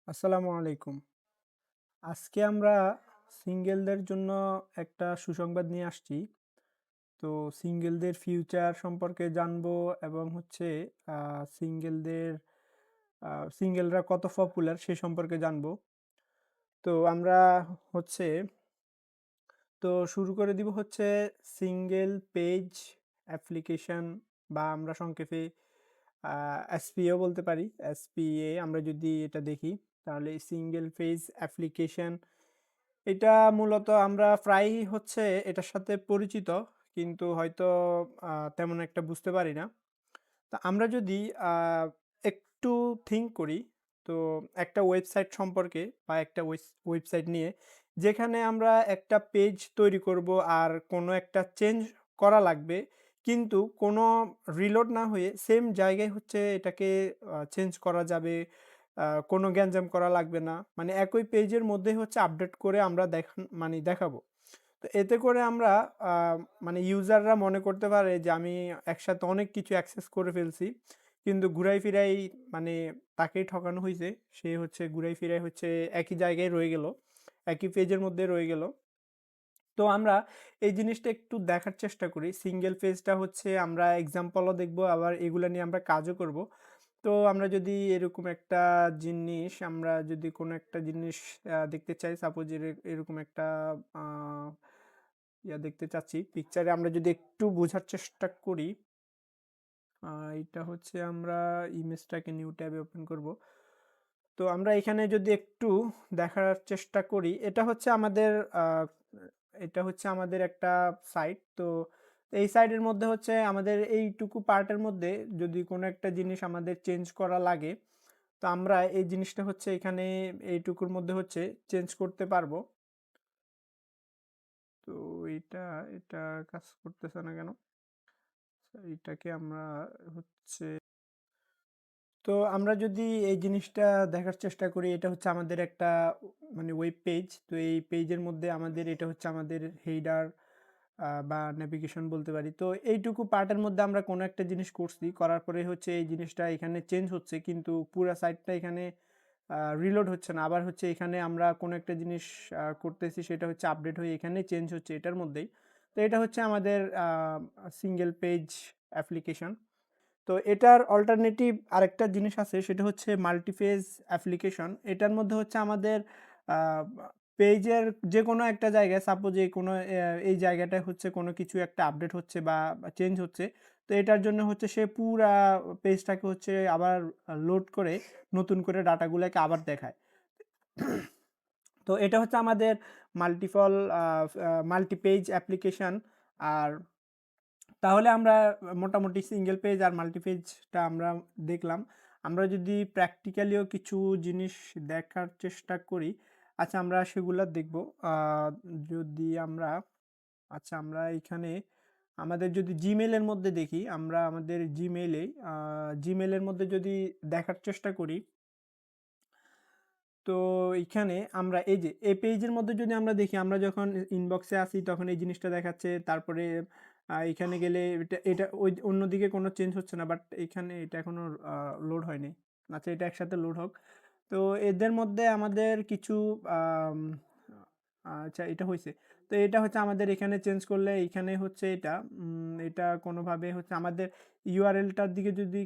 আসসালামু আলাইকুম। আজকে আমরা সিঙ্গেলদের জন্য একটা সুসংবাদ নিয়ে আসছি। তো সিঙ্গেলদের ফিউচার সম্পর্কে জানবো এবং হচ্ছে আ সিঙ্গেলদের সিঙ্গেলরা কত পপুলার সে সম্পর্কে জানবো। তো আমরা হচ্ছে তো শুরু করে দিব হচ্ছে সিঙ্গেল পেজ অ্যাপ্লিকেশন বা আমরা সংক্ষেপে আ এসপিএও বলতে পারি। এসপিএ আমরা যদি এটা দেখি তাহলে সিঙ্গেল পেজ অ্যাপ্লিকেশন এটা মূলত আমরা প্রায়ই হচ্ছে এটার সাথে পরিচিত। কিন্তু হয়তো তেমন একটা বুঝতে পারি না। তো আমরা যদি আ একটু থিংক করি, তো একটা ওয়েবসাইট সম্পর্কে বা একটা ওয়েবসাইট নিয়ে যেখানে আমরা একটা পেজ তৈরি করব আর কোনো একটা চেঞ্জ করা লাগবে। কিন্তু কোনো রিলোড না হয়ে সেম জায়গায় হচ্ছে এটাকে চেঞ্জ করা যাবে। কোনো গ্যাঞ্জাম করা লাগবে না। মানে একই পেজের মধ্যেই হচ্ছে আপডেট করে আমরা দেখাবো। তো এতে করে আমরা আ মানে ইউজাররা মনে করতে পারে যে আমি একসাথে অনেক কিছু অ্যাক্সেস করে ফেলছি। কিন্তু ঘুরাই ফিরাই মানে তাকেই ঠকানো হইছে। সে হচ্ছে ঘুরাই ফিরাই হচ্ছে একই জায়গায় রয়ে গেল। একই পেজের মধ্যে রয়ে গেল। তো আমরা এই জিনিসটা একটু দেখার চেষ্টা করি। সিঙ্গেল পেজটা হচ্ছে আমরা এক্সাম্পলও দেখব আবার এগুলা নিয়ে আমরা কাজও করব। তো আমরা যদি এরকম একটা জিনিস আমরা যদি কোনো একটা জিনিস দেখতে চাই সাপোজ এরকম একটা আ দেখতে চাচ্ছি। পিকচারে আমরা যদি একটু বোঝার চেষ্টা করি, আ এটা হচ্ছে আমরা ইমেজটাকে নিউ ট্যাবে ওপেন করব। তো আমরা এখানে যদি একটু দেখার চেষ্টা করি, আ এটা হচ্ছে আমাদের একটা সাইট। তো এই সাইটের মধ্যে হচ্ছে আমাদের এইটুকু পার্টের মধ্যে যদি কোনো একটা জিনিস আমাদের চেঞ্জ করা লাগে, তো আমরা এই জিনিসটা হচ্ছে এখানে এইটুকুর মধ্যে হচ্ছে চেঞ্জ করতে পারবো। তো এইটা, এটা কাজ করতেছে না কেন? এইটাকে আমরা হচ্ছে তো আমরা যদি এই জিনিসটা দেখার চেষ্টা করি, এটা হচ্ছে আমাদের একটা মানে ওয়েব পেজ। তো এই পেজের মধ্যে আমাদের এটা হচ্ছে আমাদের হেডার বা নেভিগেশন বলতে পারি। তো এইটুকু পার্টের মধ্যে আমরা কোনো একটা জিনিস করছি। করার পরে হচ্ছে এই জিনিসটা এখানে চেঞ্জ হচ্ছে। কিন্তু পুরা সাইটটা এখানে রিলোড হচ্ছে না। আবার হচ্ছে এখানে আমরা কোনো একটা জিনিস করতেছি সেটা হচ্ছে আপডেট হয়ে এখানে চেঞ্জ হচ্ছে এটার মধ্যেই। তো এটা হচ্ছে আমাদের সিঙ্গেল পেজ অ্যাপ্লিকেশন। তো এটার অল্টারনেটিভ আরেকটা জিনিস আছে সেটা হচ্ছে মাল্টিফেজ অ্যাপ্লিকেশন। এটার মধ্যে হচ্ছে আমাদের আ পেজের যেকোনো একটা জায়গায় সাপোজ এই জায়গাটায় হচ্ছে কোনো কিছু একটা আপডেট হচ্ছে বা চেঞ্জ হচ্ছে। তো এটার জন্য হচ্ছে সে পুরা পেজটাকে হচ্ছে আবার লোড করে নতুন করে ডাটাগুলাকে আবার দেখায়। তো এটা হচ্ছে আমাদের মাল্টিপল আ আ মাল্টি-পেজ অ্যাপ্লিকেশন। আর তাহলে আমরা মোটামুটি সিঙ্গেল পেজ আর মাল্টি পেজটা আমরা দেখলাম। আমরা যদি প্র্যাকটিক্যালিও কিছু জিনিস দেখার চেষ্টা করি, আচ্ছা আমরা সেগুলা দেখব। আ যদি আমরা আচ্ছা আমরা এখানে আমাদের যদি Gmail এর মধ্যে দেখি, আমরা আমাদের Gmail এর মধ্যে যদি দেখার চেষ্টা করি, তো এইখানে আমরা এই যে এই পেজের মধ্যে যদি আমরা দেখি, আমরা যখন ইনবক্সে আসি তখন এই জিনিসটা দেখাচ্ছে। তারপরে এখানে গেলে এটা ওই অন্যদিকে কোনো চেঞ্জ হচ্ছে না। বাট এখানে এটা এখনো লোড হয়নি। আচ্ছা এটা একসাথে লোড হোক। তো এদের মধ্যে আমাদের কিছু আম আচ্ছা এটা হইছে। তো এটা হচ্ছে আমাদের এখানে চেঞ্জ করলে এইখানে হচ্ছে এটা কোনোভাবে হচ্ছে আমাদের ইউআরএলটার দিকে যদি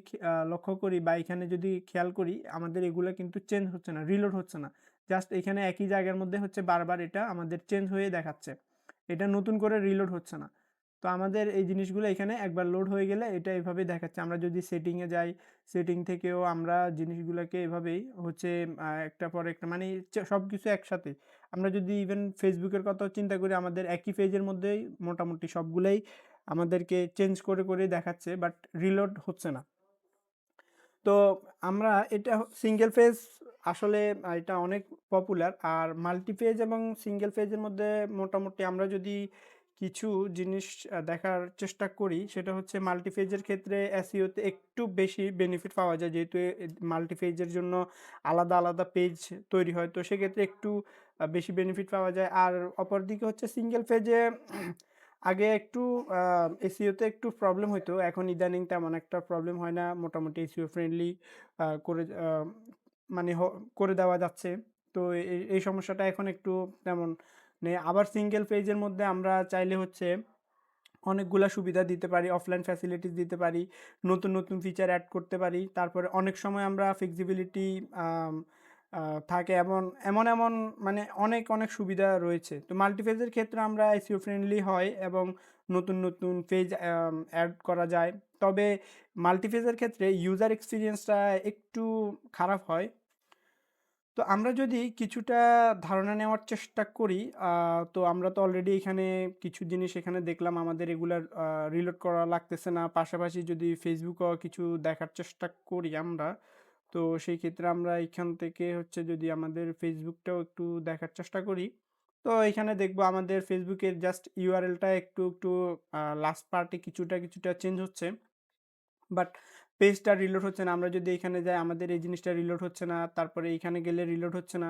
লক্ষ্য করি বা এখানে যদি খেয়াল করি, আমাদের এগুলা কিন্তু চেঞ্জ হচ্ছে না, রিলোড হচ্ছে না। জাস্ট এখানে একই জায়গার মধ্যে হচ্ছে বারবার এটা আমাদের চেঞ্জ হয়ে দেখাচ্ছে। এটা নতুন করে রিলোড হচ্ছে না। তো আমাদের এই জিনিসগুলো এখানে একবার লোড হয়ে গেলে এটা এভাবেই দেখাচ্ছে। আমরা যদি সেটিংয়ে যাই, সেটিং থেকেও আমরা জিনিসগুলাকে এভাবেই হচ্ছে একটার পর একটা মানে সবকিছু একসাথে। আমরা যদি ইভেন ফেসবুকের কথাও চিন্তা করি, আমাদের একই পেজের মধ্যেই মোটামুটি সবগুলাই আমাদেরকে চেঞ্জ করে দেখাচ্ছে বাট রিলোড হচ্ছে না। তো আমরা এটা সিঙ্গেল ফেজ আসলে এটা অনেক পপুলার। আর মাল্টি পেজ এবং সিঙ্গেল পেজের মধ্যে মোটামুটি আমরা যদি কিছু জিনিস দেখার চেষ্টা করি, সেটা হচ্ছে মাল্টি পেজের ক্ষেত্রে SEO তে একটু বেশি বেনিফিট পাওয়া যায়। যেহেতু মাল্টি পেজের জন্য আলাদা পেজ তৈরি হয়। তো সেক্ষেত্রে একটু বেশি বেনিফিট পাওয়া যায়। আর অপরদিকে হচ্ছে সিঙ্গেল পেজে আগে একটু আ SEO তে একটু প্রবলেম হইতো। এখন ইদানিং তেমন একটা প্রবলেম হয় না। মোটামুটি SEO ফ্রেন্ডলি করে মানে করে দেওয়া যাচ্ছে। তো এই সমস্যাটা এখন একটু তেমন নেই। আবার সিঙ্গেল পেজের মধ্যে আমরা চাইলে হচ্ছে অনেকগুলা সুবিধা দিতে পারি, অফলাইন ফ্যাসিলিটিস দিতে পারি, নতুন, নতুন ফিচার এড করতে পারি। তারপরে অনেক সময় আমরা ফ্লেক্সিবিলিটি আম আ থাকে এমন মানে অনেক সুবিধা রয়েছে। তো মাল্টিপেজের ক্ষেত্রে আমরা SEO ফ্রেন্ডলি হয় এবং নতুন, নতুন পেজ এড করা যায়। তবে মাল্টিপেজের ক্ষেত্রে ইউজার এক্সপেরিয়েন্সটা একটু খারাপ হয়। তো আমরা যদি কিছুটা ধারণা নেওয়ার চেষ্টা করি, তো আমরা তো অলরেডি এখানে কিছু জিনিস এখানে দেখলাম আমাদের এগুলার রিলোড করা লাগতেছে না। পাশাপাশি যদি ফেসবুকেও কিছু দেখার চেষ্টা করি আমরা, তো সেই ক্ষেত্রে আমরা এইখান থেকে হচ্ছে যদি আমাদের ফেসবুকটাও একটু দেখার চেষ্টা করি, তো এখানে দেখবো আমাদের ফেসবুকের জাস্ট ইউআরএলটা একটু লাস্ট পার্টে কিছুটা চেঞ্জ হচ্ছে। বাট পেজটা রিলোড হচ্ছে না। আমরা যদি এখানে যাই আমাদের এই জিনিসটা রিলোড হচ্ছে না। তারপরে এইখানে গেলে রিলোড হচ্ছে না।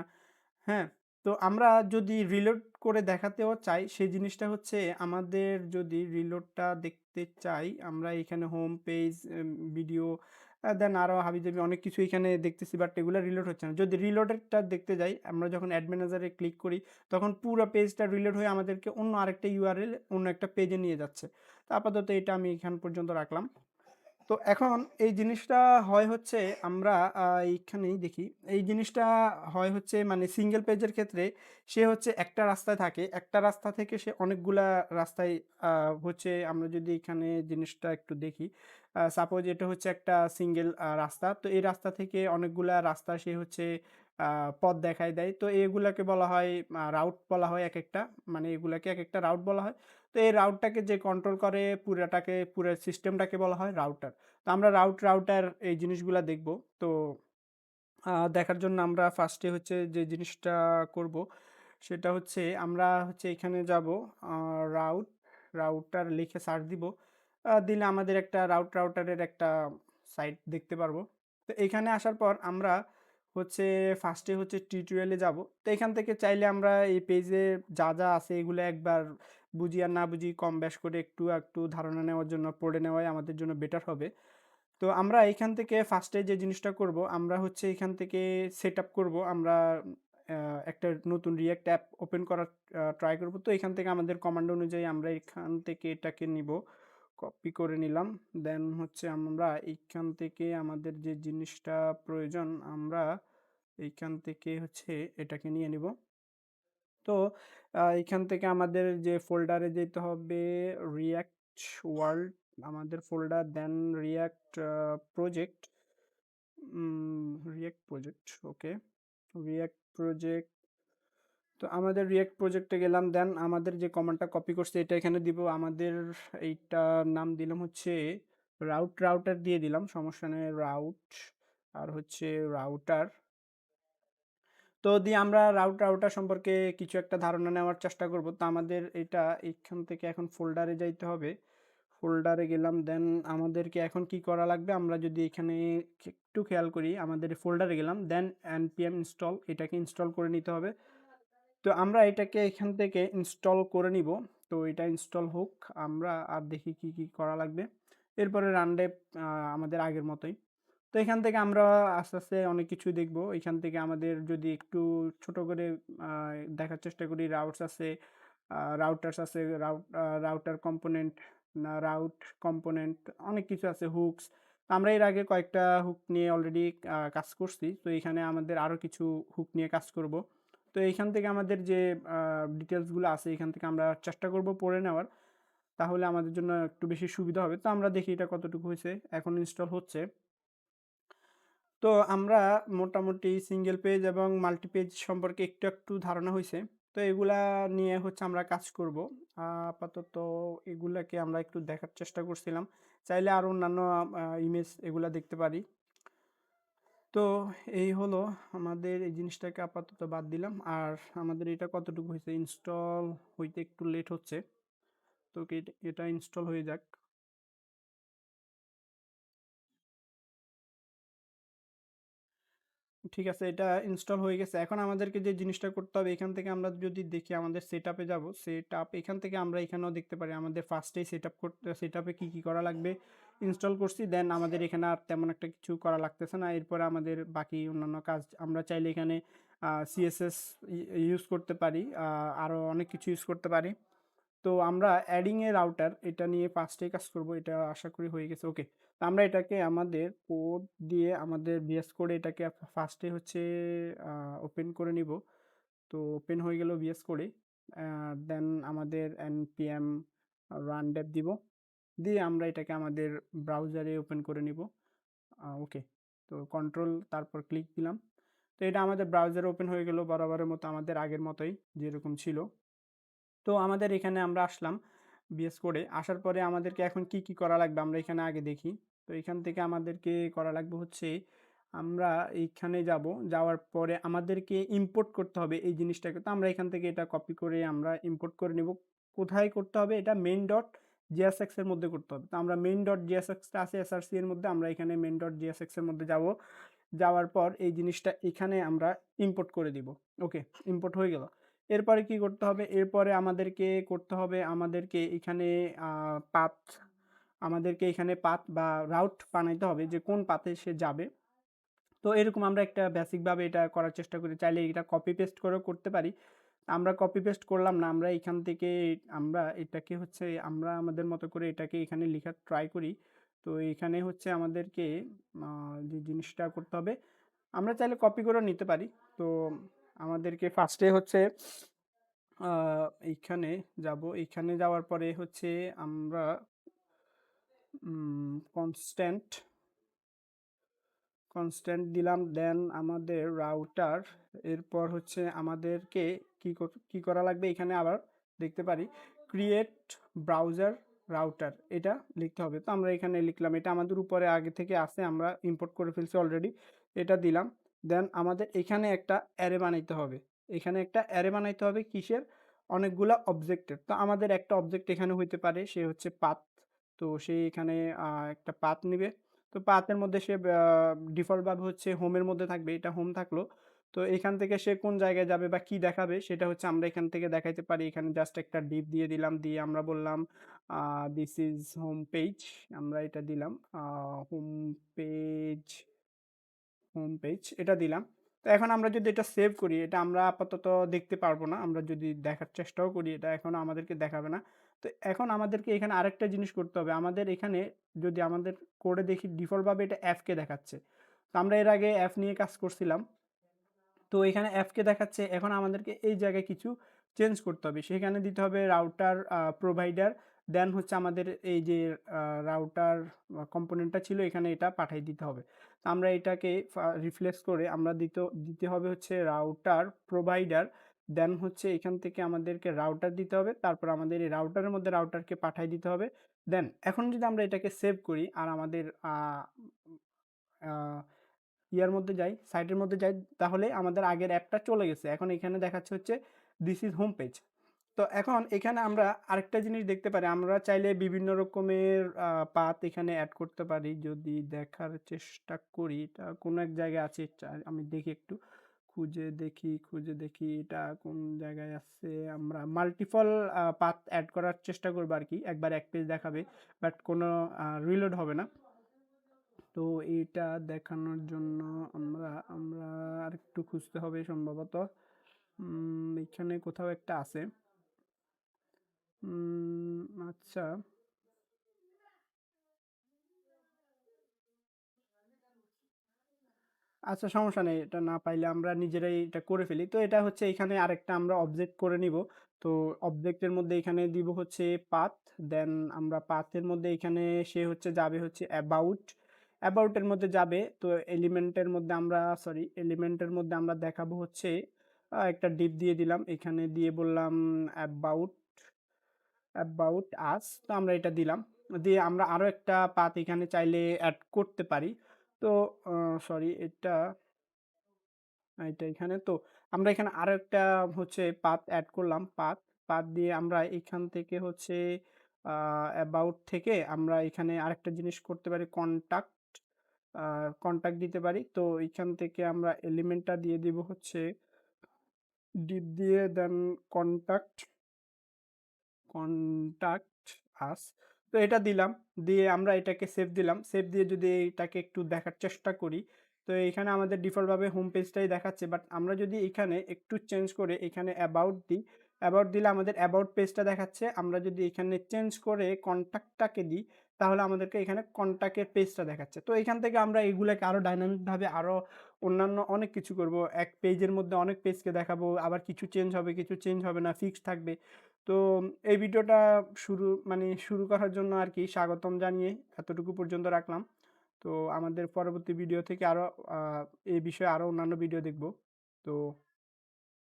হ্যাঁ? তো আমরা যদি রিলোড করে দেখাতেও চাই, সেই জিনিসটা হচ্ছে আমাদের যদি রিলোডটা দেখতে চাই, আমরা এখানে হোম পেজ, ভিডিও, দেন আরো হাবিজাবি অনেক কিছু এখানে দেখতেছি বাট এগুলা রিলোড হচ্ছে না। যদি রিলোডেরটা দেখতে যাই, আমরা যখন অ্যাড ম্যানেজারে ক্লিক করি, তখন পুরা পেজটা রিলোড হয়ে আমাদেরকে অন্য আরেকটা ইউআরএল অন্য একটা পেজে নিয়ে যাচ্ছে। তো আপাতত এটা আমি এখান পর্যন্ত রাখলাম। তো এখন এই জিনিসটা হয় হচ্ছে আমরা এইখানেই দেখি। এই জিনিসটা হয় হচ্ছে মানে সিঙ্গেল পেজের ক্ষেত্রে সে হচ্ছে একটা রাস্তায় থাকে। একটা রাস্তা থেকে সে অনেকগুলা রাস্তায় আ হচ্ছে আমরা যদি এখানে জিনিসটা একটু দেখি। সাপোজ এটা হচ্ছে একটা সিঙ্গেল রাস্তা। তো এই রাস্তা থেকে অনেকগুলা রাস্তা সে হচ্ছে আ পথ দেখায় দেয়। তো এগুলাকে বলা হয় রাউট বলা হয় একেকটা। মানে এগুলাকে একেকটা রাউট বলা হয়। তো এই রাউটটাকে যে কন্ট্রোল করে পুরা সিস্টেমটাকে বলা হয় রাউটার। তো আমরা রাউটার এই জিনিসগুলা দেখব। তো দেখার জন্য আমরা ফার্স্টে হচ্ছে যে জিনিসটা করব, সেটা হচ্ছে আমরা হচ্ছে এখানে যাব আ রাউট, রাউটার লিখে সার্চ দিব। দিলে আমাদের একটা রাউটারের একটা সাইট দেখতে পারবো। তো এখানে আসার পর আমরা হচ্ছে ফার্স্টে হচ্ছে টিউটোরিয়ালে যাব। তো এখান থেকে চাইলে আমরা এই পেজে যা আছে এগুলো একবার বুঝি আর না বুঝি কম বেশ করে একটু ধারণা নেওয়ার জন্য পড়ে নেওয়াই আমাদের জন্য বেটার হবে। তো আমরা এখান থেকে ফার্স্টে যে জিনিসটা করব, আমরা হচ্ছে এখান থেকে সেটআপ করব। আমরা আ একটা নতুন React অ্যাপ ওপেন করার ট্রাই করব। তো এখান থেকে আমাদের কমান্ড অনুযায়ী আমরা এখান থেকে এটাকে নিব। কপি করে নিলাম। দেন হচ্ছে আমরা এইখান থেকে আমাদের যে জিনিসটা প্রয়োজন আমরা এইখান থেকে হচ্ছে এটাকে নিয়ে নিব। তো এইখান থেকে আমাদের যে ফোল্ডারে যেতে হবে React World আমাদের ফোল্ডার, দেন React প্রজেক্ট, React প্রজেক্ট, ওকে। React প্রজেক্ট, তো আমাদের React প্রজেক্টে গেলাম, দেন আমাদের যে কমান্ডটা কপি করছি এটা এখানে দিব। আমাদের এইটার নাম দিলাম হচ্ছে রাউটার দিয়ে দিলাম, সমস্যা নেই। রাউট আর হচ্ছে রাউটার। তো দিয়ে আমরা রাউটার সম্পর্কে কিছু একটা ধারণা নেওয়ার চেষ্টা করব। তো আমাদের এটা এইখান থেকে এখন ফোল্ডারে যাইতে হবে। ফোল্ডারে গেলাম, দেন আমাদেরকে এখন কি করা লাগবে, আমরা যদি এখানে একটু খেয়াল করি আমাদের ফোল্ডারে গেলাম, দেন npm install এটাকে ইনস্টল করে নিতে হবে। তো আমরা এটাকে এখান থেকে ইনস্টল করে নিব। তো এটা ইনস্টল হোক, আমরা আর দেখি কি করা লাগবে। এরপরে রান ডেভ আমাদের আগের মতোই। তো এখান থেকে আমরা আস্তে অনেক কিছুই দেখব। এখান থেকে আমাদের যদি একটু ছোট করে আ দেখার চেষ্টা করি, রাউটস আছে, রাউটার্স আছে, রাউটার কম্পোনেন্ট, রাউট কম্পোনেন্ট, অনেক কিছু আছে, হুকস। আমরা এর আগে কয়েকটা হুক নিয়ে অলরেডি কাজ করছি। তো এখানে আমাদের আরো কিছু হুক নিয়ে কাজ করব। তো এইখান থেকে আমাদের যে ডিটেইলস গুলো আছে এখান থেকে আমরা চেষ্টা করব পড়ে নেওয়ার। তাহলে আমাদের জন্য একটু বেশি সুবিধা হবে। তো আমরা দেখি এটা কতটুকু হইছে। এখন ইনস্টল হচ্ছে। তো আমরা মোটামুটি সিঙ্গেল পেজ এবং মাল্টি পেজ সম্পর্কে একটু ধারণা হইছে। তো এগুলা নিয়ে হচ্ছে আমরা কাজ করব। আপাতত এগুলাকে আমরা একটু দেখার চেষ্টা করছিলাম। চাইলে আরো অন্যান্য ইমেজ এগুলা দেখতে পারি। তো এই হলো আমাদের এই জিনিসটাকে আপাতত বাদ দিলাম। আর আমাদের এটা কতটুকু হইছে, ইনস্টল হইতে একটু লেট হচ্ছে। তো এটা ইনস্টল হয়ে যাক। ঠিক আছে, এটা ইনস্টল হয়ে গেছে। এখন আমাদেরকে যে জিনিসটা করতে হবে, এখান থেকে আমরা যদি দেখি আমাদের সেটআপে যাবো। সেটআপ এখান থেকে আমরা এখানেও দেখতে পারি আমাদের ফার্স্টেই সেটআপে কি করা লাগবে। ইনস্টল করছি, দেন আমাদের এখানে আর তেমন একটা কিছু করা লাগতেছে না। এরপরে আমাদের বাকি অন্যান্য কাজ আমরা চাইলে এখানে সিএসএস ইউজ করতে পারি, আরও অনেক কিছু ইউজ করতে পারি। তো আমরা অ্যাডিং এ রাউটার এটা নিয়ে ফার্স্টেই কাজ করব, এটা আশা করি হয়ে গেছে। ওকে, তো আমরা এটাকে আমাদের কোড দিয়ে আমাদের ভিএস কোডে এটাকে ফার্স্টে হচ্ছে ওপেন করে নিব। তো ওপেন হয়ে গেল ভিএস কোডে, দেন আমাদের npm রান ডেভ দিব, দিয়ে আমরা এটাকে আমাদের ব্রাউজারে ওপেন করে নিব। ওকে, তো কন্ট্রোল তারপর ক্লিক দিলাম। তো এটা আমাদের ব্রাউজারে ওপেন হয়ে গেল বরাবরের মতো, আমাদের আগের মতোই যেরকম ছিল। তো আমাদের এখানে আমরা আসলাম বিএস কোডে, আসার পরে আমাদেরকে এখন কি কি করা লাগবে আমরা এখানে আগে দেখি। তো এখান থেকে আমাদেরকে করা লাগবে হচ্ছে আমরা এইখানে যাব, যাওয়ার পরে আমাদেরকে ইম্পোর্ট করতে হবে এই জিনিসটাকে। তো আমরা এখান থেকে এটা কপি করে আমরা ইম্পোর্ট করে নেব। কোথায় করতে হবে? এটা মেইন ডট জিএসএক্স এর মধ্যে করতে হবে। তো আমরা মেইন ডট জিএসএক্সটা আছে এসআরসি এর মধ্যে, আমরা এখানে মেইন ডট জিএসএক্স এর মধ্যে যাব। যাওয়ার পর এই জিনিসটা এখানে আমরা ইম্পোর্ট করে দিব। ওকে, ইম্পোর্ট হয়ে গেল। এরপরে কি করতে হবে? এরপরে আমাদেরকে করতে হবে, আমাদেরকে এখানে পাথ, আমাদেরকে এখানে পাথ বা রাউট বানাইতে হবে যে কোন পাথে সে যাবে। তো এরকম আমরা একটা বেসিকভাবে এটা করার চেষ্টা করি, চাইলে এটা কপি পেস্ট করেও করতে পারি। আমরা কপি পেস্ট করলাম না, আমরা এখান থেকে আমরা এটাকে হচ্ছে আমরা আমাদের মতো করে এটাকে এখানে লেখার ট্রাই করি। তো এখানে হচ্ছে আমাদেরকে যে জিনিসটা করতে হবে, আমরা চাইলে কপি করেও নিতে পারি। তো আমাদেরকে ফার্স্টে হচ্ছে এইখানে যাব, এইখানে যাওয়ার পরে হচ্ছে আমরা কনস্ট্যান্ট কনস্ট্যান্ট দিলাম, দেন আমাদের রাউটার। এরপর হচ্ছে আমাদেরকে কি করা লাগবে এখানে আবার দেখতে পারি, ক্রিয়েট ব্রাউজার রাউটার, এটা লিখতে হবে। তো আমরা এখানে লিখলাম, এটা আমাদের উপরে আগে থেকে আছে, আমরা ইম্পোর্ট করে ফেলছি অলরেডি, এটা দিলাম। দেন আমাদের এখানে একটা অ্যারে বানাইতে হবে, এখানে একটা অ্যারে বানাইতে হবে কিসের? অনেকগুলা অবজেক্টের। তো আমাদের একটা অবজেক্ট এখানে হইতে পারে, সে হচ্ছে পাথ। তো সে এখানে একটা পাথ নিবে। তো পাথের মধ্যে সে ডিফল্টভাবে হচ্ছে হোমের মধ্যে থাকবে, এটা হোম থাকলো। তো এখান থেকে সে কোন জায়গায় যাবে বা কি দেখাবে সেটা হচ্ছে আমরা এখান থেকে দেখাইতে পারি। এখানে জাস্ট একটা ডিপ দিয়ে দিলাম, দিয়ে আমরা বললাম দিস ইজ হোম পেজ, আমরা এটা দিলাম হোম পেজ, হোম পেজ এটা দিলাম। তো এখন আমরা যদি এটা সেভ করি, এটা আমরা আপাতত দেখতে পারবো না, আমরা যদি দেখার চেষ্টাও করি এটা এখন আমাদেরকে দেখাবে না। তো এখন আমাদেরকে এখানে আরেকটা জিনিস করতে হবে, আমাদের এখানে যদি আমাদের কোডে দেখি ডিফল্টভাবে এটা অ্যাপকে দেখাচ্ছে। তো আমরা এর আগে অ্যাপ নিয়ে কাজ করছিলাম, তো এখানে অ্যাপকে দেখাচ্ছে, এখন আমাদেরকে এই জায়গায় কিছু চেঞ্জ করতে হবে, সেখানে দিতে হবে রাউটার প্রোভাইডার, দেন হচ্ছে আমাদের এই যে রাউটার কম্পোনেন্টটা ছিল এখানে এটা পাঠিয়ে দিতে হবে। তো আমরা এটাকে রিফ্লেক্স করে আমরা দিতে হবে হচ্ছে রাউটার প্রোভাইডার, দেন হচ্ছে এখান থেকে আমাদেরকে রাউটার দিতে হবে, তারপর আমাদের এই রাউটারের মধ্যে রাউটারকে পাঠিয়ে দিতে হবে। দেন এখন যদি আমরা এটাকে সেভ করি আর আমাদের ইয়ার মধ্যে যাই, সাইটের মধ্যে যাই, তাহলে আমাদের আগের অ্যাপটা চলে গেছে। এখন এখানে দেখাচ্ছে হচ্ছে দিস ইজ হোম পেজ। তো এখন এখানে আমরা আরেকটা জিনিস দেখতে পারি, আমরা চাইলে বিভিন্ন রকমের পাথ এখানে অ্যাড করতে পারি। যদি দেখার চেষ্টা করি, এটা কোনো এক জায়গায় আছে, আমি দেখি একটু খুঁজে দেখি এটা কোন জায়গায় আছে। আমরা মাল্টিপল পাথ অ্যাড করার চেষ্টা করবো আর কি, একবার এক পেজ দেখাবে বাট কোনো রিলোড হবে না। তো এটা দেখানোর জন্য আমরা আমরা আরেকটু খুঁজতে হবে সম্ভবত, এখানে কোথাও একটা আছে। আচ্ছা, আচ্ছা সমস্যা নেই, এটা না পাইলে আমরা নিজেরাই এটা করে ফেলি। তো এটা হচ্ছে এখানে আরেকটা আমরা অবজেক্ট করে নিব। তো অবজেক্টের মধ্যে এখানে দিব হচ্ছে পাথ, দেন আমরা পাথের মধ্যে এখানে সে হচ্ছে যাবে হচ্ছে অ্যাবাউটের মধ্যে যাবে। তো এলিমেন্টের মধ্যে আমরা দেখাবো হচ্ছে একটা ডিপ দিয়ে দিলাম, এখানে দিয়ে বললাম অ্যাবাউট অ্যাবাউট আস। তো আমরা এটা দিলাম, দিয়ে আমরা আরো একটা পাথ এখানে চাইলে অ্যাড করতে পারি। তো সরি, এটা এখানে তো আমরা এখানে আরো একটা হচ্ছে পাথ অ্যাড করলাম, পাথ দিয়ে আমরা এখান থেকে হচ্ছে অ্যাবাউট থেকে আমরা এখানে আরেকটা জিনিস করতে পারি, কন্টাক্ট দিতে পারি। তো এখান থেকে আমরা এলিমেন্টটা দিয়ে দিব হচ্ছে ডিপ দিয়ে, দেন কন্টাক্ট কন্টাক্ট আস। তো এটা দিলাম, দিয়ে আমরা এটাকে সেভ দিলাম। সেভ দিয়ে যদি এটাকে একটু দেখার চেষ্টা করি, তো এখানে আমাদের ডিফল্টভাবে হোম পেজটাই দেখাচ্ছে। বাট আমরা যদি এখানে একটু চেঞ্জ করে এখানে অ্যাবাউট দিই, অ্যাবাউট দিলে আমাদের অ্যাবাউট পেজটা দেখাচ্ছে। আমরা যদি এখানে চেঞ্জ করে কনট্যাক্টটাকে দিই, তাহলে আমাদেরকে এখানে কনট্যাক্টের পেজটা দেখাচ্ছে। তো এখান থেকে আমরা এগুলাকে আরো ডাইনামিকভাবে আরো অন্যান্য অনেক কিছু করব। এক পেজের মধ্যে অনেক পেজকে দেখাবো। আবার কিছু চেঞ্জ হবে, কিছু চেঞ্জ হবে না, ফিক্সড থাকবে। তো এই ভিডিওটা শুরু করার জন্য আরকি স্বাগতম জানিয়ে এতটুকু পর্যন্ত রাখলাম। তো আমাদের পরবর্তী ভিডিও থেকে আরো আ এই বিষয়ে আরো অন্যান্য ভিডিও দেখব। তো